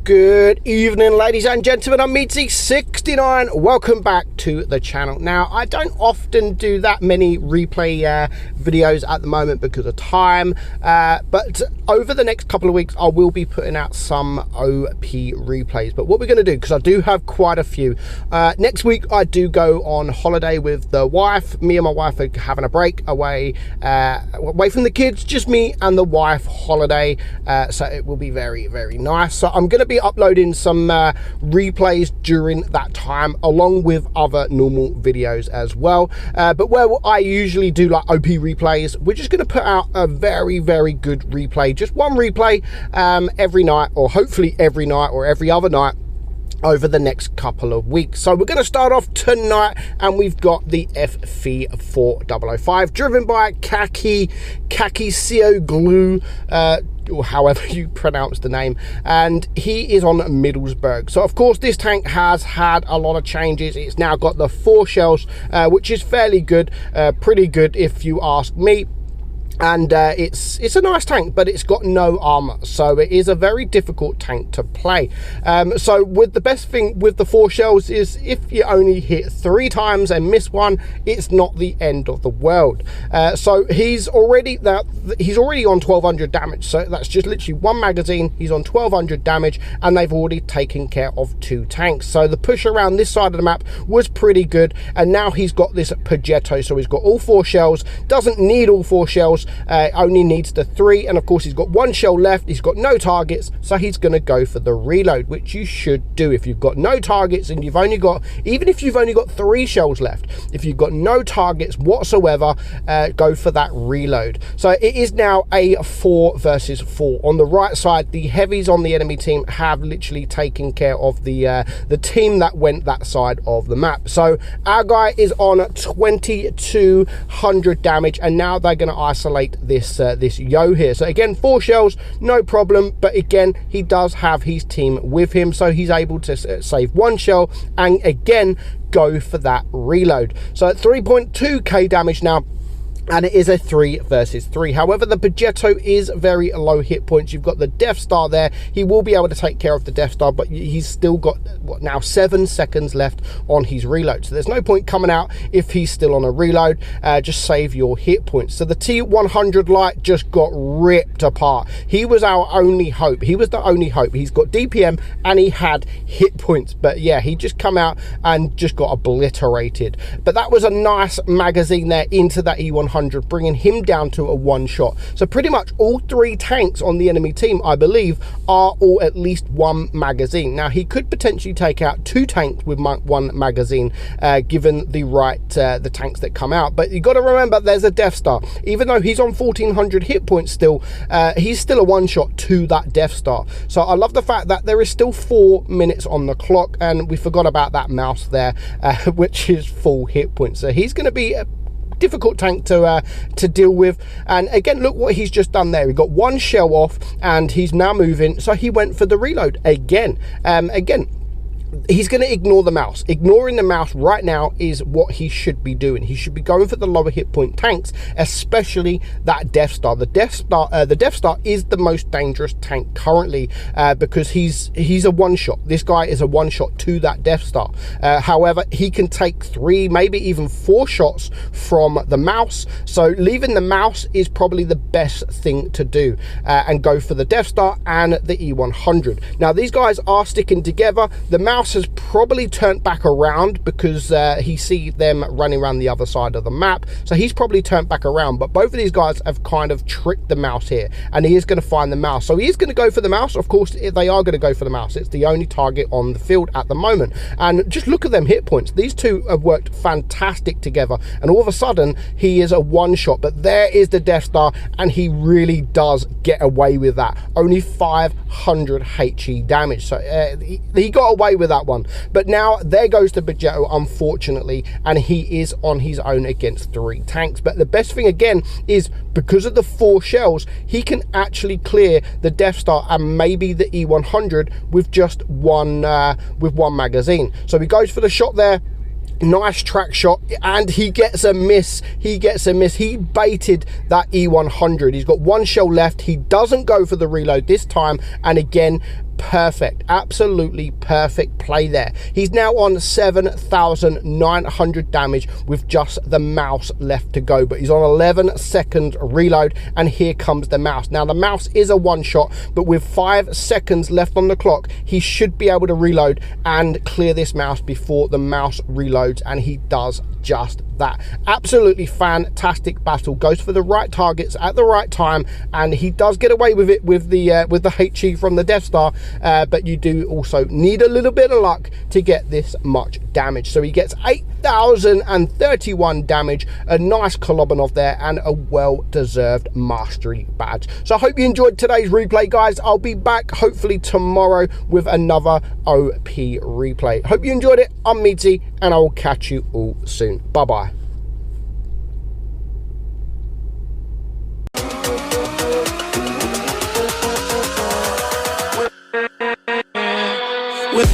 Good evening, ladies and gentlemen. I'm meadsy69. Welcome back to the channel. Now, I don't often do that many replay videos at the moment because of time, but over the next couple of weeks I will be putting out some OP replays. But what we're going to do, because I do have quite a few, next week I do go on holiday with the wife. Me and my wife are having a break away from the kids, just me and the wife holiday, so it will be very, very nice. So I'm going to be uploading some replays during that time, along with other normal videos as well, but where I usually do like OP replays, we're just going to put out a very, very good replay, just one replay every night, or hopefully every night or every other night over the next couple of weeks. So we're going to start off tonight, and we've got the FV4005 driven by Kaki Glue, or however you pronounce the name, and he is on Middlesbrough. So of course this tank has had a lot of changes. It's now got the 4 shells, which is fairly good, pretty good if you ask me. And it's a nice tank, but it's got no armor, so it is a very difficult tank to play. So with the best thing with the 4 shells is if you only hit 3 times and miss one, it's not the end of the world. So he's already on 1200 damage, so that's just literally one magazine. He's on 1200 damage, and they've already taken care of 2 tanks. So the push around this side of the map was pretty good, and now he's got this Progetto, so he's got all 4 shells, doesn't need all 4 shells, only needs the 3, and of course he's got 1 shell left. He's got no targets, so he's going to go for the reload, which you should do if you've got no targets and you've only got, even if you've only got 3 shells left, if you've got no targets whatsoever, go for that reload. So it is now a 4 versus 4. On the right side, the heavies on the enemy team have literally taken care of the team that went that side of the map. So our guy is on 2200 damage, and now they're going to isolate this yo here. So again, 4 shells, no problem, but again he does have his team with him, so he's able to save 1 shell and again go for that reload. So at 3.2k damage now, and it is a 3 versus 3. However, the Progetto is very low hit points. You've got the Death Star there. He will be able to take care of the Death Star, but he's still got, what, now 7 seconds left on his reload. So there's no point coming out if he's still on a reload. Just save your hit points. So the T100 light just got ripped apart. He was our only hope. He was the only hope. He's got DPM and he had hit points, but yeah, he just come out and just got obliterated. But that was a nice magazine there into that E100, bringing him down to a 1 shot. So pretty much all 3 tanks on the enemy team, I believe, are all at least 1 magazine. Now he could potentially take out 2 tanks with 1 magazine, given the tanks that come out. But you got to remember, there's a Death Star. Even though he's on 1400 hit points still, he's still a 1 shot to that Death Star. So I love the fact that there is still 4 minutes on the clock, and we forgot about that mouse there, which is full hit points. So he's going to be a difficult tank to deal with. And again, look what he's just done there. He got 1 shell off and he's now moving, so he went for the reload again. He's going to ignore the mouse. Ignoring the mouse right now is what he should be doing. He should be going for the lower hit point tanks, especially that Death Star. The Death Star is the most dangerous tank currently, because he's a 1 shot. This guy is a 1 shot to that Death Star. However, he can take 3, maybe even 4 shots from the mouse. So leaving the mouse is probably the best thing to do, and go for the Death Star and the E100. Now these guys are sticking together. The mouse has probably turned back around because he sees them running around the other side of the map, so he's probably turned back around. But both of these guys have kind of tricked the mouse here, and he is going to find the mouse. So he is going to go for the mouse. Of course they are going to go for the mouse. It's the only target on the field at the moment, and just look at them hit points. These two have worked fantastic together, and all of a sudden he is a 1 shot. But there is the Death Star, and he really does get away with that. Only 500 HE damage, so he got away with that one. But now there goes the Progetto, unfortunately, and he is on his own against 3 tanks. But the best thing again is, because of the 4 shells, he can actually clear the Death Star and maybe the E100 with just one magazine. So he goes for the shot there. Nice track shot, and he gets a miss. He baited that E100. He's got 1 shell left. He doesn't go for the reload this time, and again perfect, absolutely perfect play there. He's now on 7,900 damage with just the mouse left to go, but he's on 11 seconds reload, and here comes the mouse. Now the mouse is a one shot, but with 5 seconds left on the clock, he should be able to reload and clear this mouse before the mouse reloads, and he does just that. Absolutely fantastic battle, goes for the right targets at the right time, and he does get away with it with the HE from the Death Star, but you do also need a little bit of luck to get this much damage. So he gets 8,031 damage, a nice Kolobanov there, and a well-deserved mastery badge. So I hope you enjoyed today's replay, guys. I'll be back hopefully tomorrow with another OP replay. Hope you enjoyed it. I'm Meadsy, and I will catch you all soon. Bye-bye. With